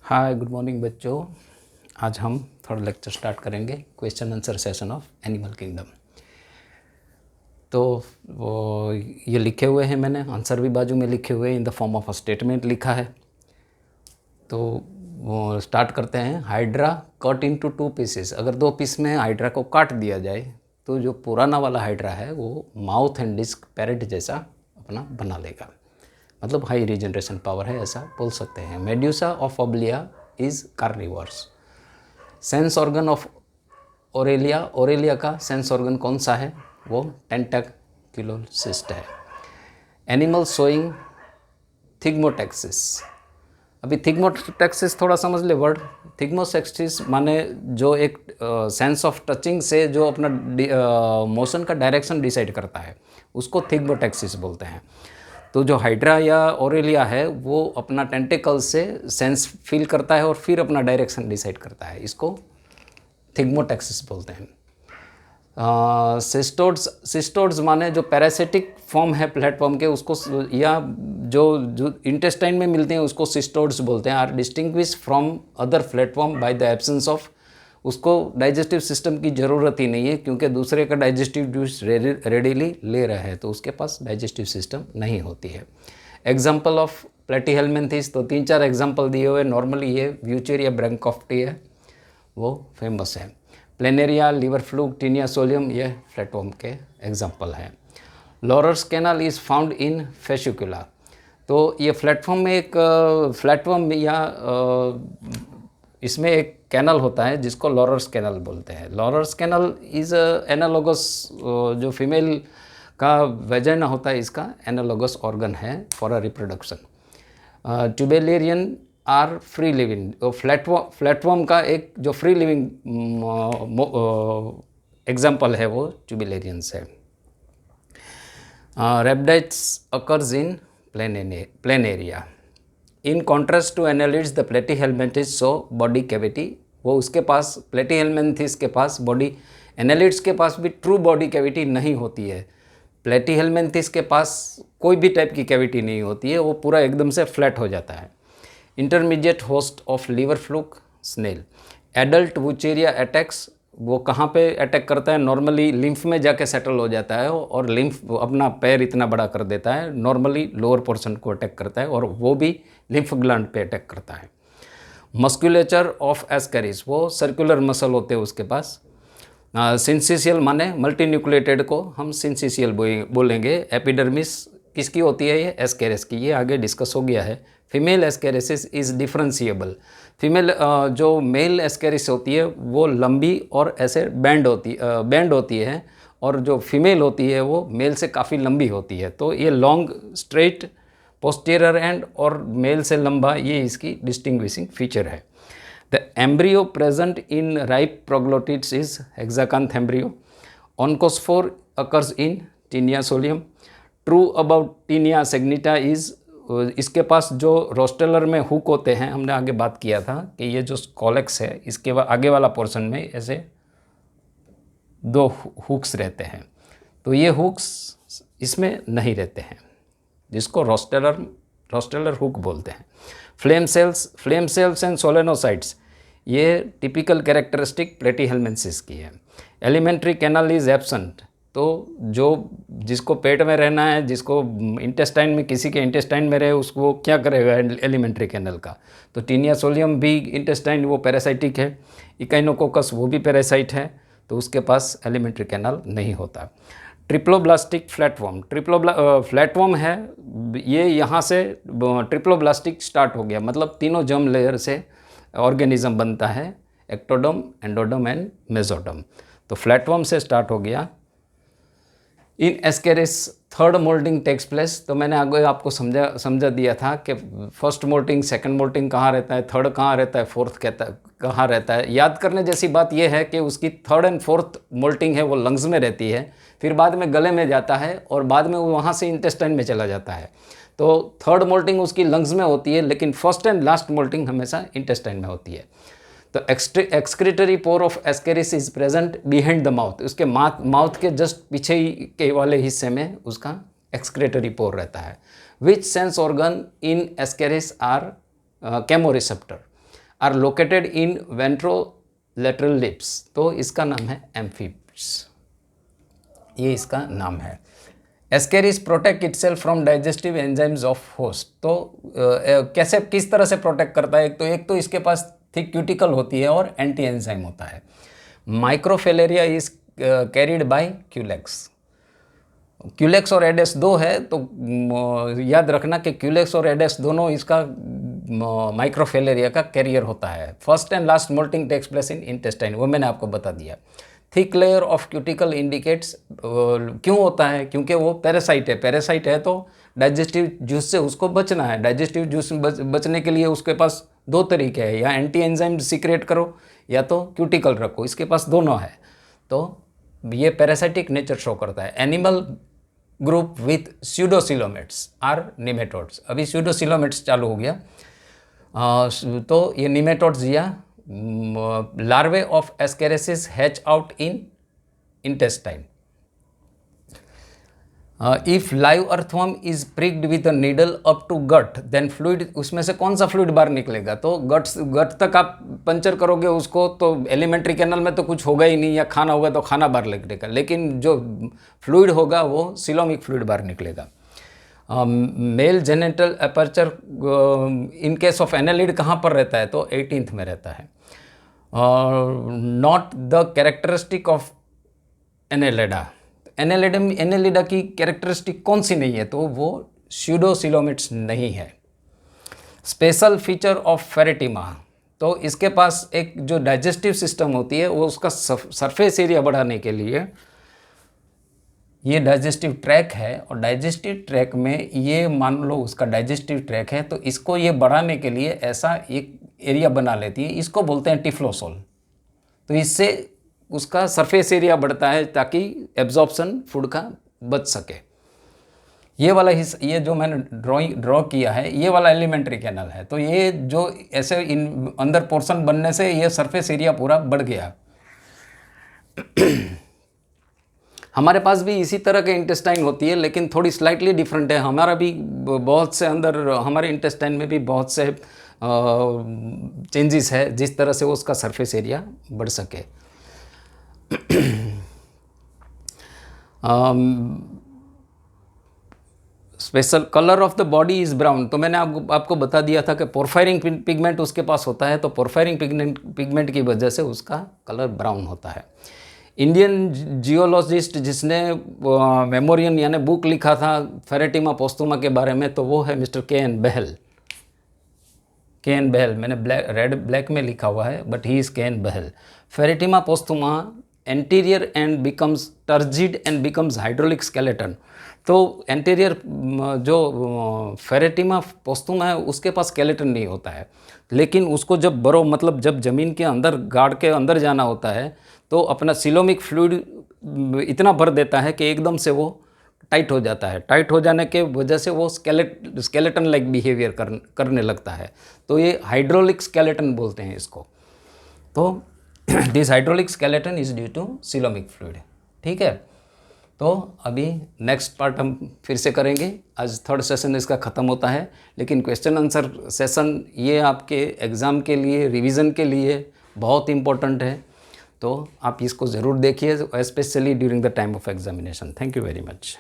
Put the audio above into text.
Hi good morning बच्चों। आज हम थोड़ा लेक्चर स्टार्ट करेंगे question answer session of animal kingdom. तो वो ये लिखे हुए हैं, मैंने आंसर भी बाजू में लिखे हुए in the form of a statement लिखा है। तो वो स्टार्ट करते हैं। Hydra cut into 2 pieces. अगर 2 पीस में हाइड्रा को काट दिया जाए तो जो पुराना वाला हाइड्रा है वो माउथ एंड डिस्क पैरेट जैसा अपना बना लेगा, मतलब हाई रीजनरेशन पावर है, ऐसा बोल सकते हैं। Medusa of Obelia is carnivorous. Sense organ of Aurelia, Aurelia का सेंस ऑर्गन कौन सा है? वो टेंटाक्युलोसिस्ट है। Animal showing thigmotaxis. अभी थिग्मोटेक्सिस थोड़ा समझ ले वर्ड। थिग्मोटेक्सिस माने जो एक सेंस ऑफ टचिंग से जो अपना मोशन का डायरेक्शन डिसाइड करता है उसको थिग्मोटेक्सिस बोलते हैं। तो जो हाइड्रा या ओरेलिया है वो अपना टेंटिकल से सेंस फील करता है और फिर अपना डायरेक्शन डिसाइड करता है, इसको थिग्मोटेक्सिस बोलते हैं। सिस्टोड्स माने जो पैरासिटिक फॉर्म है प्लेटफॉर्म के उसको, या जो इंटेस्टाइन में मिलते हैं उसको सिस्टोड्स बोलते हैं। Are distinguish from other platform by the absence of, उसको डाइजेस्टिव सिस्टम की ज़रूरत ही नहीं है क्योंकि दूसरे का डाइजेस्टिव जूस रेडीली ले रहा है, तो उसके पास डाइजेस्टिव सिस्टम नहीं होती है। एग्जाम्पल ऑफ प्लेटीहेलमिन्थेस, तो 3-4 एग्जाम्पल दिए हुए। नॉर्मली ये व्यूचेरिया ब्रैंकोफ्टी है, वो फेमस है। Planaria, liver fluke, taenia solium, ये फ्लैटवर्म के एग्जाम्पल हैं। Laurer's canal is found in fasciola. तो ये प्लेटफॉर्म में एक फ्लैटवर्म या इसमें एक कैनल होता है जिसको लॉरर्स कैनल बोलते हैं। लॉरर्स कैनल इज़ एनालोगस, जो फीमेल का वेजाइना होता है इसका एनालोगस ऑर्गन है for a reproduction. Turbellarian are free living. Flatworm का एक जो फ्री लिविंग एग्जाम्पल है वो ट्यूबेलेरियंस है। Reptiles occurs in planaria. In contrast to annelids the platyhelminthes show body cavity. वो उसके पास प्लेटीहेलमिन्थेस के पास बॉडी, एनालिड्स के पास भी ट्रू बॉडी कैविटी नहीं होती है। प्लेटीहेलमिन्थेस के पास कोई भी टाइप की कैविटी नहीं होती है, वो पूरा एकदम से फ्लैट हो जाता है। Intermediate host of liver fluke snail. Adult wuchereria attacks, वो कहाँ पे अटैक करता है? नॉर्मली लिम्फ में जाके सेटल हो जाता है और लिम्फ अपना पैर इतना बड़ा कर देता है, नॉर्मली लोअर पोर्शन को अटैक करता है और वो भी लिम्फ ग्लैंड पे अटैक करता है। मस्कुलेचर ऑफ एस्कैरिस, वो सर्कुलर मसल होते हैं उसके पास। सिंसिशियल माने मल्टीन्यूक्लिएटेड को हम सिंसिशियल बोलेंगे। एपिडर्मिस किसकी होती है? ये एस्कैरिस की, ये आगे डिस्कस हो गया है। Female ascariasis is differentiable. Female जो मेल एस्कैरिस होती है वो लंबी और ऐसे बैंड होती है, और जो फीमेल होती है वो मेल से काफ़ी लंबी होती है। तो ये लॉन्ग स्ट्रेट पोस्टीरियर एंड और मेल से लंबा, ये इसकी डिस्टिंग्विशिंग फीचर है। The embryo present in ripe proglottids is hexacanth embryo. Oncosphere occurs in Taenia solium. True about Taenia saginata is, इसके पास जो रोस्टेलर में हुक होते हैं, हमने आगे बात किया था कि ये जो कॉलेक्स है इसके आगे वाला पोर्शन में ऐसे 2 हुक्स रहते हैं, तो ये हुक्स इसमें नहीं रहते हैं, जिसको रोस्टेलर हुक बोलते हैं। फ्लेम सेल्स एंड सोलेनोसाइट्स, ये टिपिकल कैरेक्टरिस्टिक प्लेटीहेलमिन्थेस की है। एलिमेंट्री कैनल इज एब्सेंट, तो जो जिसको पेट में रहना है, जिसको इंटेस्टाइन में, किसी के इंटेस्टाइन में रहे, उसको क्या करेगा एलिमेंट्री कैनल का? तो टीनिया सोलियम भी इंटेस्टाइन, वो पैरासाइटिक है। इकाइनोकोकस वो भी पैरासाइट है, तो उसके पास एलिमेंट्री कैनल नहीं होता। ट्रिप्लोब्लास्टिक फ्लैटवर्म, फ्लैटवर्म है ये, यहाँ से ट्रिप्लोब्लास्टिक स्टार्ट हो गया, मतलब तीनों जर्म लेयर से ऑर्गेनिज्म बनता है, एक्टोडर्म, एंडोडर्म एंड मेसोडर्म। तो फ्लैटवर्म से स्टार्ट हो गया। In Ascaris third moulting takes place. तो मैंने आगे आपको समझा दिया था कि फर्स्ट मोल्टिंग, सेकंड मोल्टिंग कहाँ रहता है, थर्ड कहाँ रहता है, फोर्थ कहाँ रहता है। याद करने जैसी बात यह है कि उसकी थर्ड एंड फोर्थ मोल्टिंग है वो लंग्स में रहती है, फिर बाद में गले में जाता है और बाद में वो वहाँ से इंटेस्टाइन में चला जाता है। तो थर्ड मोल्टिंग उसकी लंग्स में होती है, लेकिन फर्स्ट एंड लास्ट मोल्टिंग हमेशा इंटेस्टाइन में होती है। तो excretory pore of Ascaris is present behind the mouth. उसके माउथ के जस्ट पीछे के वाले हिस्से में उसका एक्सक्रीटरी पोर रहता है। Which sense organ in Ascaris are chemoreceptor. Are located in ventrolateral lips. तो इसका नाम है एम्फीब्स, ये इसका नाम है। Ascaris protect itself from digestive enzymes of host. तो कैसे, किस तरह से प्रोटेक्ट करता है? एक तो इसके पास थिक क्यूटिकल होती है और एंटी एंजाइम होता है। Microfilaria is carried by Culex. Culex और एडेस दो है, तो याद रखना कि क्यूलेक्स और एडेस दोनों इसका माइक्रोफिलेरिया का कैरियर होता है। First and last moulting takes place in intestine, वो मैंने आपको बता दिया। Thick layer of cuticle indicates, क्यों होता है? क्योंकि वो पैरासाइट है। पैरासाइट है तो डाइजेस्टिव जूस से उसको बचना है। डाइजेस्टिव जूस बचने के लिए उसके पास दो तरीके हैं, या एंटी एंजाइम सीक्रेट करो या तो क्यूटिकल रखो, इसके पास दोनों है। तो ये पैरासाइटिक नेचर शो करता है। Animal group with pseudocoelomates are nematodes. अभी स्यूडोसिलोमेट्स चालू हो गया। तो ये निमेटोड्स या larvae of ascariasis hatch out in intestine. If live earthworm is pricked with a needle up to gut, then fluid, उसमें से कौन सा फ्लूइड बाहर निकलेगा? तो गट तक आप पंचर करोगे उसको तो एलिमेंट्री कैनल में तो कुछ होगा ही नहीं, या खाना होगा तो खाना बाहर निकलेगा, लेकिन जो फ्लूइड होगा वो सिलोमिक फ्लूइड बाहर निकलेगा। Male genital aperture in case of annelid कहाँ पर रहता है? तो 18th में रहता है। Not the characteristic of Annelida. Annelida की कैरेक्टरिस्टिक कौन सी नहीं है? तो वो स्यूडोसिलोमेट्स नहीं है। स्पेशल फीचर ऑफ फेरेटिमा, तो इसके पास एक जो डाइजेस्टिव सिस्टम होती है वो उसका सरफेस एरिया बढ़ाने के लिए, ये डाइजेस्टिव ट्रैक है, और डाइजेस्टिव ट्रैक में ये मान लो उसका डाइजेस्टिव ट्रैक है, तो इसको ये बढ़ाने के लिए ऐसा एक एरिया बना लेती है, इसको बोलते हैं टिफ्लोसोल। तो इससे उसका सरफेस एरिया बढ़ता है ताकि एब्जॉर्प्शन फूड का बच सके। ये वाला ये जो मैंने ड्रॉ किया है, ये वाला एलिमेंट्री कैनल है। तो ये जो ऐसे अंदर पोर्शन बनने से ये सरफेस एरिया पूरा बढ़ गया। हमारे पास भी इसी तरह के इंटेस्टाइन होती है, लेकिन थोड़ी स्लाइटली डिफरेंट है। हमारा भी बहुत से अंदर, हमारे इंटेस्टाइन में भी बहुत से चेंजेस है, जिस तरह से वो उसका सरफेस एरिया बढ़ सके। Special colour of the body is brown. तो मैंने आपको बता दिया था कि पोरफायरिंग पिगमेंट उसके पास होता है, तो पोरफायरिंग पिगमेंट की वजह से उसका कलर ब्राउन होता है। इंडियन जियोलॉजिस्ट जिसने मेमोरियन यानी बुक लिखा था फेरेटिमा पोस्तुमा के बारे में, तो वो है mister K N. Behl. K N. Behl, मैंने रेड ब्लैक में लिखा हुआ है, but he is K N. Behl. Pheretima posthuma anterior end becomes turgid and becomes hydraulic skeleton. तो एंटीरियर जो फेरेटिमा पोस्तुमा है उसके पास स्केलेटन नहीं होता है, लेकिन उसको जब मतलब जब ज़मीन के अंदर गाड़ के अंदर जाना होता है तो अपना सिलोमिक फ्लूइड इतना भर देता है कि एकदम से वो टाइट हो जाता है। टाइट हो जाने के वजह से वो स्केलेटन लाइक बिहेवियर करने लगता है। तो ये हाइड्रोलिक स्केलेटन बोलते हैं इसको। तो this hydraulic skeleton is due to coelomic fluid. ठीक है, तो अभी नेक्स्ट पार्ट हम फिर से करेंगे। आज थर्ड सेशन इसका ख़त्म होता है, लेकिन क्वेश्चन आंसर सेशन ये आपके एग्ज़ाम के लिए, रिवीजन के लिए बहुत इम्पोर्टेंट है। तो आप इसको ज़रूर देखिए, specially during the time of examination. Thank you very much.